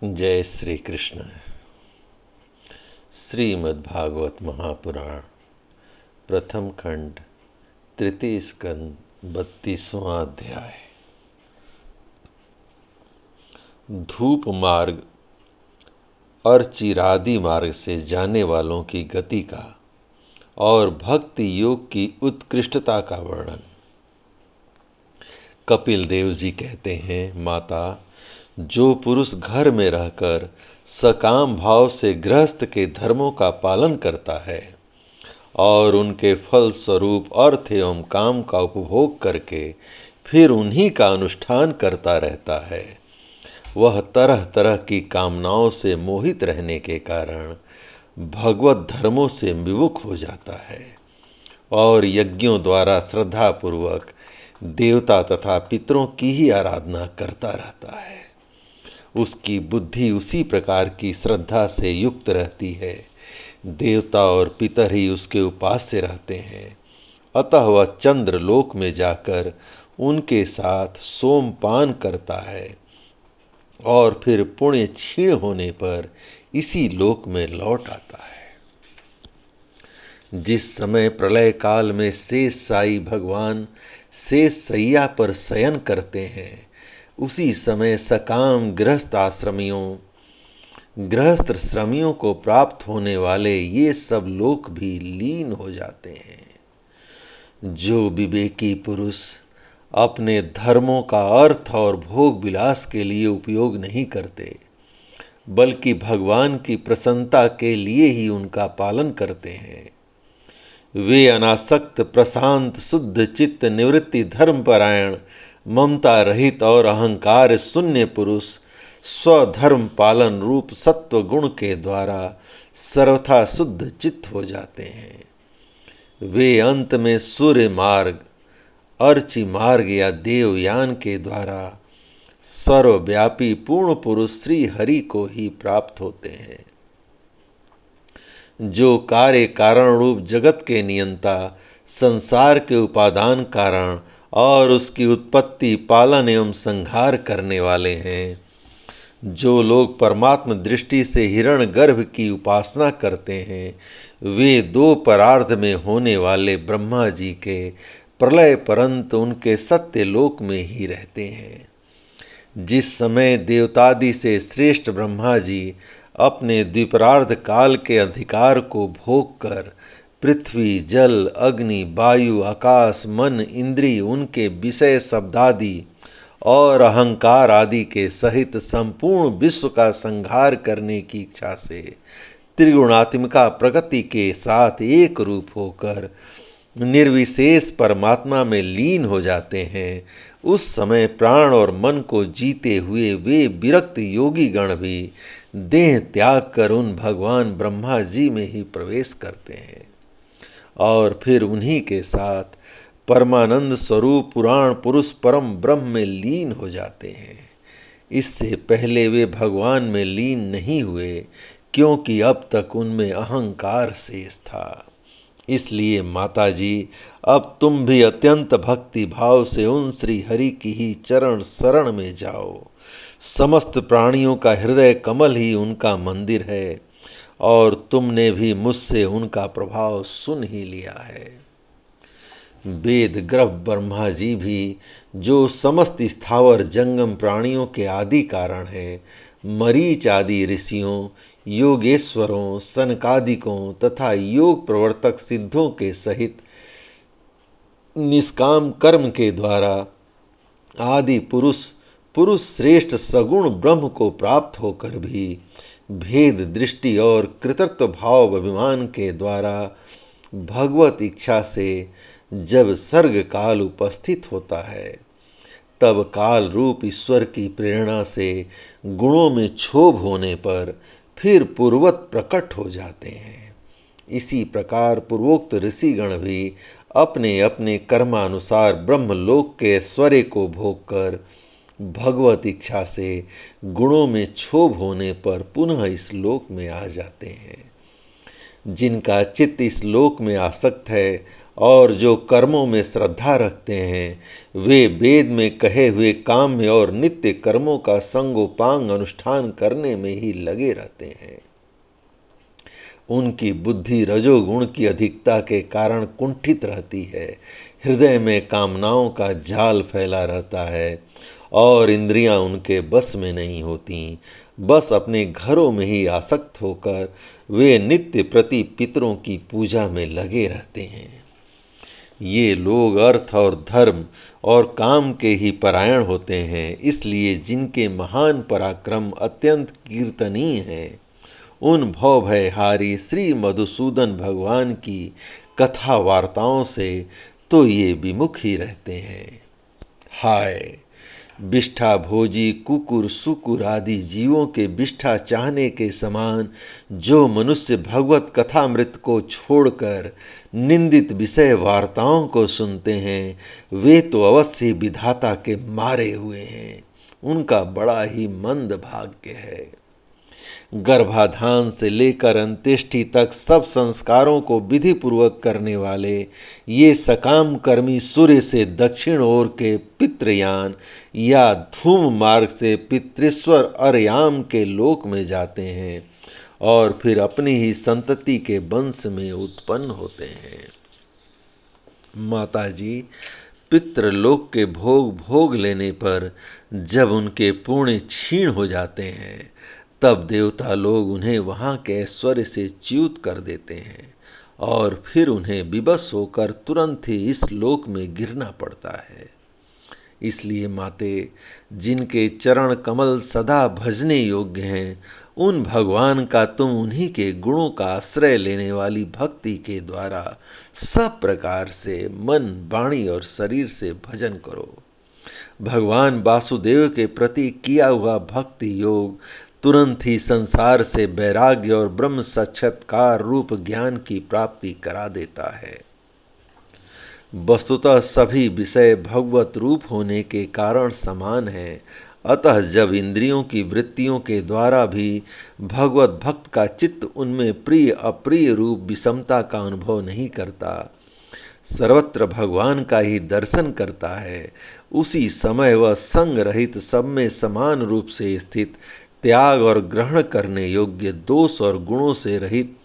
जय श्री कृष्ण। श्रीमद्भागवत महापुराण प्रथम खंड तृतीय स्कंद 32वां अध्याय। धूप मार्ग और चिरादि मार्ग से जाने वालों की गति का और भक्ति योग की उत्कृष्टता का वर्णन। कपिल देव जी कहते हैं, माता, जो पुरुष घर में रहकर सकाम भाव से गृहस्थ के धर्मों का पालन करता है और उनके फल स्वरूप अर्थ एवं काम का उपभोग करके फिर उन्हीं का अनुष्ठान करता रहता है, वह तरह तरह की कामनाओं से मोहित रहने के कारण भगवत धर्मों से विमुख हो जाता है और यज्ञों द्वारा श्रद्धापूर्वक देवता तथा पितरों की ही आराधना करता रहता है। उसकी बुद्धि उसी प्रकार की श्रद्धा से युक्त रहती है, देवता और पितर ही उसके उपास्य रहते हैं। अतः वह चंद्र लोक में जाकर उनके साथ सोमपान करता है और फिर पुण्य क्षीण होने पर इसी लोक में लौट आता है। जिस समय प्रलय काल में शेष साई भगवान शेष सैया पर शयन करते हैं, उसी समय सकाम गृहस्थ श्रमियों को प्राप्त होने वाले ये सब लोक भी लीन हो जाते हैं। जो विवेकी पुरुष अपने धर्मों का अर्थ और भोग विलास के लिए उपयोग नहीं करते, बल्कि भगवान की प्रसन्नता के लिए ही उनका पालन करते हैं, वे अनासक्त प्रशांत शुद्ध चित्त निवृत्ति धर्मपरायण ममता रहित और अहंकार शून्य पुरुष स्वधर्म पालन रूप सत्व गुण के द्वारा सर्वथा शुद्ध चित्त हो जाते हैं। वे अंत में सूर्य मार्ग, अर्ची मार्ग या देवयान के द्वारा सर्वव्यापी पूर्ण पुरुष श्री हरि को ही प्राप्त होते हैं। जो कार्य कारण रूप जगत के नियंता, संसार के उपादान कारण और उसकी उत्पत्ति पालन एवं संहार करने वाले हैं, जो लोग परमात्म दृष्टि से हिरण गर्भ की उपासना करते हैं, वे दो परार्ध में होने वाले ब्रह्मा जी के प्रलय परंत उनके सत्य लोक में ही रहते हैं। जिस समय देवतादि से श्रेष्ठ ब्रह्मा जी अपने द्विपरार्ध काल के अधिकार को भोग कर पृथ्वी, जल, अग्नि, वायु, आकाश, मन, इंद्रिय, उनके विषय शब्दादि और अहंकार आदि के सहित संपूर्ण विश्व का संहार करने की इच्छा से त्रिगुणात्मिका प्रकृति के साथ एक रूप होकर निर्विशेष परमात्मा में लीन हो जाते हैं, उस समय प्राण और मन को जीते हुए वे विरक्त योगी गण भी देह त्याग कर उन भगवान ब्रह्मा जी में ही प्रवेश करते हैं और फिर उन्हीं के साथ परमानंद स्वरूप पुराण पुरुष परम ब्रह्म में लीन हो जाते हैं। इससे पहले वे भगवान में लीन नहीं हुए, क्योंकि अब तक उनमें अहंकार शेष था। इसलिए माता जी, अब तुम भी अत्यंत भक्ति भाव से उन श्री हरि की ही चरण शरण में जाओ। समस्त प्राणियों का हृदय कमल ही उनका मंदिर है और तुमने भी मुझसे उनका प्रभाव सुन ही लिया है। वेद गर्भ ब्रह्मा जी भी, जो समस्त स्थावर जंगम प्राणियों के आदि कारण है, मरीच आदि ऋषियों, योगेश्वरों, सनकादिकों तथा योग प्रवर्तक सिद्धों के सहित निष्काम कर्म के द्वारा आदि पुरुष श्रेष्ठ सगुण ब्रह्म को प्राप्त होकर भी भेद दृष्टि और कृतत्व भाव अभिमान के द्वारा भगवत इच्छा से जब सर्ग काल उपस्थित होता है, तब काल रूप ईश्वर की प्रेरणा से गुणों में क्षोभ होने पर फिर पूर्वत प्रकट हो जाते हैं। इसी प्रकार पूर्वोक्त ऋषिगण भी अपने अपने कर्मानुसार ब्रह्मलोक के ऐश्वर्य को भोग कर भगवत इच्छा से गुणों में क्षोभ होने पर पुनः इस लोक में आ जाते हैं। जिनका चित्त इस लोक में आसक्त है और जो कर्मों में श्रद्धा रखते हैं वे वेद में कहे हुए काम्य और नित्य कर्मों का संगोपांग अनुष्ठान करने में ही लगे रहते हैं। उनकी बुद्धि रजोगुण की अधिकता के कारण कुंठित रहती है, हृदय में कामनाओं का जाल फैला रहता है और इंद्रियां उनके बस में नहीं होती। बस अपने घरों में ही आसक्त होकर वे नित्य प्रति पितरों की पूजा में लगे रहते हैं। ये लोग अर्थ और धर्म और काम के ही परायण होते हैं, इसलिए जिनके महान पराक्रम अत्यंत कीर्तनीय हैं, उन भवभयहारी श्री मधुसूदन भगवान की कथा वार्ताओं से तो ये विमुख ही रहते हैं। हाय, विष्ठा भोजी कुकुर सुकुर आदि जीवों के विष्ठा चाहने के समान जो मनुष्य भगवत कथामृत को छोड़कर निंदित विषय वार्ताओं को सुनते हैं, वे तो अवश्य विधाता के मारे हुए हैं। उनका बड़ा ही मंद भाग्य है। गर्भाधान से लेकर अंत्येष्टि तक सब संस्कारों को विधि पूर्वक करने वाले ये सकाम कर्मी सूर्य से दक्षिण ओर के पितृयान या धूम मार्ग से पितृश्वर अर्याम के लोक में जाते हैं और फिर अपनी ही संतति के वंश में उत्पन्न होते हैं। माताजी, पितृलोक के भोग भोग लेने पर जब उनके पुण्य क्षीण हो जाते हैं, तब देवता लोग उन्हें वहां के ऐश्वर्य से च्युत कर देते हैं और फिर उन्हें विवश होकर तुरंत ही इस लोक में गिरना पड़ता है। इसलिए माते, जिनके चरण कमल सदा भजने योग्य हैं, उन भगवान का तुम उन्हीं के गुणों का आश्रय लेने वाली भक्ति के द्वारा सब प्रकार से मन, वाणी और शरीर से भजन करो। भगवान वासुदेव के प्रति किया हुआ भक्ति योग तुरंत ही संसार से वैराग्य और ब्रह्म साक्षात्कार रूप ज्ञान की प्राप्ति करा देता है। वस्तुतः सभी विषय भगवत रूप होने के कारण समान हैं, अतः जब इंद्रियों की वृत्तियों के द्वारा भी भगवत भक्त का चित्त उनमें प्रिय अप्रिय रूप विषमता का अनुभव नहीं करता, सर्वत्र भगवान का ही दर्शन करता है, उसी समय वह संग रहित सब में समान रूप से स्थित, त्याग और ग्रहण करने योग्य दोष और गुणों से रहित,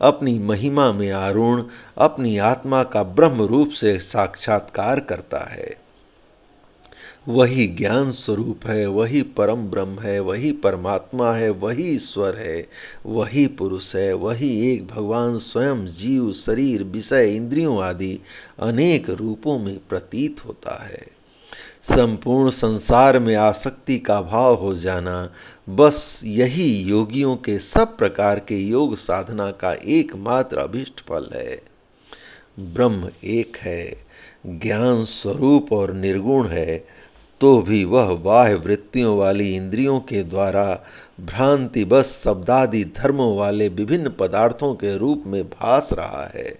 अपनी महिमा में आरूढ़ अपनी आत्मा का ब्रह्म रूप से साक्षात्कार करता है। वही ज्ञान स्वरूप है, वही परम ब्रह्म है, वही परमात्मा है, वही ईश्वर है, वही पुरुष है, वही एक भगवान स्वयं जीव, शरीर, विषय, इंद्रियों आदि अनेक रूपों में प्रतीत होता है। संपूर्ण संसार में आसक्ति का भाव हो जाना, बस यही योगियों के सब प्रकार के योग साधना का एकमात्र अभिष्ट फल है। ब्रह्म एक है, ज्ञान स्वरूप और निर्गुण है, तो भी वह बाह्य वृत्तियों वाली इंद्रियों के द्वारा भ्रांति बस शब्दादि धर्मों वाले विभिन्न पदार्थों के रूप में भास रहा है।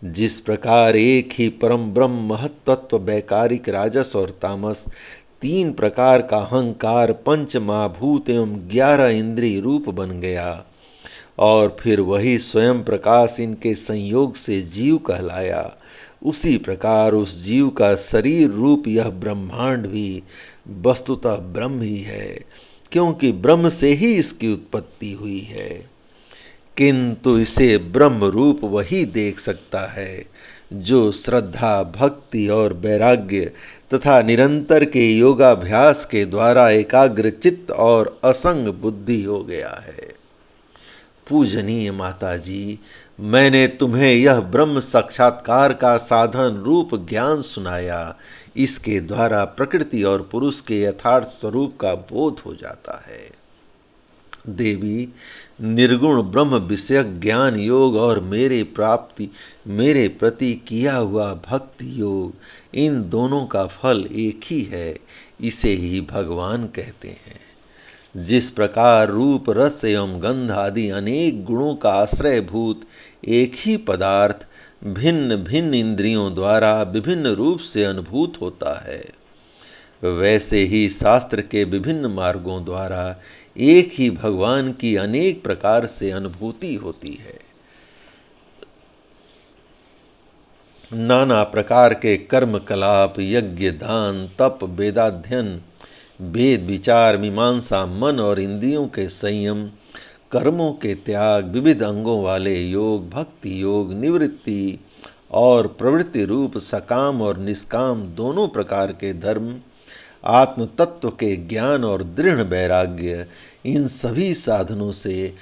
जिस प्रकार एक ही परम ब्रह्म महत्त्व वैकारिक राजस और तामस, तीन प्रकार का अहंकार, पंच महाभूत एवं 11 इंद्रिय रूप बन गया और फिर वही स्वयं प्रकाश इनके संयोग से जीव कहलाया, उसी प्रकार उस जीव का शरीर रूप यह ब्रह्मांड भी वस्तुतः ब्रह्म ही है, क्योंकि ब्रह्म से ही इसकी उत्पत्ति हुई है। किंतु इसे ब्रह्म रूप वही देख सकता है जो श्रद्धा, भक्ति और वैराग्य तथा निरंतर के योगाभ्यास के द्वारा एकाग्र चित्त और असंग बुद्धि हो गया है। पूजनीय माता जी, मैंने तुम्हें यह ब्रह्म साक्षात्कार का साधन रूप ज्ञान सुनाया, इसके द्वारा प्रकृति और पुरुष के यथार्थ स्वरूप का बोध हो जाता है। देवी, निर्गुण ब्रह्म विषयक ज्ञान योग और मेरे प्रति किया हुआ भक्ति योग, इन दोनों का फल एक ही है, इसे ही भगवान कहते हैं। जिस प्रकार रूप, रस एवं गंध आदि अनेक गुणों का आश्रयभूत एक ही पदार्थ भिन्न भिन्न इंद्रियों द्वारा विभिन्न रूप से अनुभूत होता है, वैसे ही शास्त्र के विभिन्न मार्गों द्वारा एक ही भगवान की अनेक प्रकार से अनुभूति होती है। नाना प्रकार के कर्म कलाप, यज्ञ, दान, तप, वेदाध्ययन, वेद विचार, मीमांसा, मन और इंद्रियों के संयम, कर्मों के त्याग, विविध अंगों वाले योग, भक्ति योग, निवृत्ति और प्रवृत्ति रूप सकाम और निष्काम दोनों प्रकार के धर्म, आत्म तत्व के ज्ञान और दृढ़ वैराग्य, इन सभी साधनों से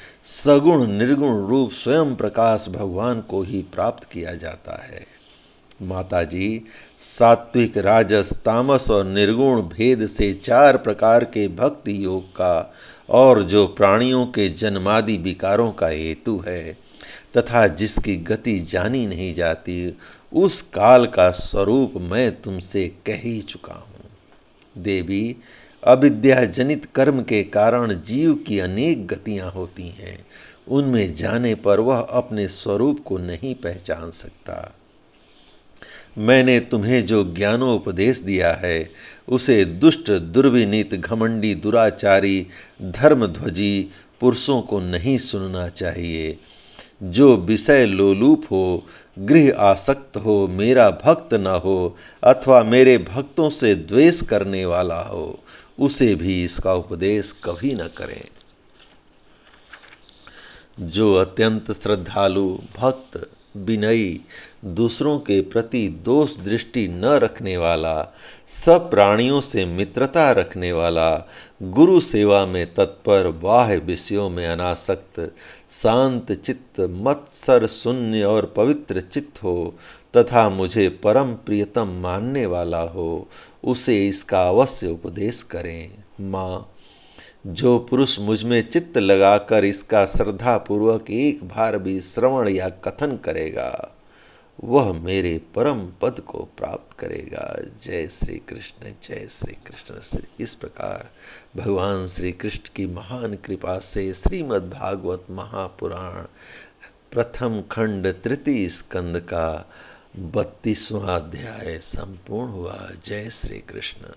सगुण निर्गुण रूप स्वयं प्रकाश भगवान को ही प्राप्त किया जाता है। माताजी, सात्विक, राजस, तामस और निर्गुण भेद से 4 प्रकार के भक्ति योग का, और जो प्राणियों के जन्मादि विकारों का हेतु है तथा जिसकी गति जानी नहीं जाती, उस काल का स्वरूप मैं तुमसे कह ही चुका हूँ। देवी, अविद्या जनित कर्म के कारण जीव की अनेक गतियां होती हैं। उनमें जाने पर वह अपने स्वरूप को नहीं पहचान सकता। मैंने तुम्हें जो ज्ञानोपदेश दिया है उसे दुष्ट, दुर्विनीत, घमंडी, दुराचारी, धर्मध्वजी पुरुषों को नहीं सुनना चाहिए। जो विषय लोलूप हो, गृह आसक्त हो, मेरा भक्त न हो अथवा मेरे भक्तों से द्वेष करने वाला हो, उसे भी इसका उपदेश कभी न करें। जो अत्यंत श्रद्धालु, भक्त, विनयी, दूसरों के प्रति दोष दृष्टि न रखने वाला, सब प्राणियों से मित्रता रखने वाला, गुरु सेवा में तत्पर, बाह्य विषयों में अनासक्त, शांत चित्त, मत्सर शून्य और पवित्र चित्त हो तथा मुझे परम प्रियतम मानने वाला हो, उसे इसका अवश्य उपदेश करें। माँ, जो पुरुष मुझ में चित्त लगाकर इसका श्रद्धापूर्वक एक बार भी श्रवण या कथन करेगा, वह मेरे परम पद को प्राप्त करेगा। जय श्री कृष्ण, जय श्री कृष्ण। इस प्रकार भगवान श्री कृष्ण की महान कृपा से श्रीमद् भागवत महापुराण प्रथम खंड तृतीय स्कंद का 32वां अध्याय संपूर्ण हुआ। जय श्री कृष्ण।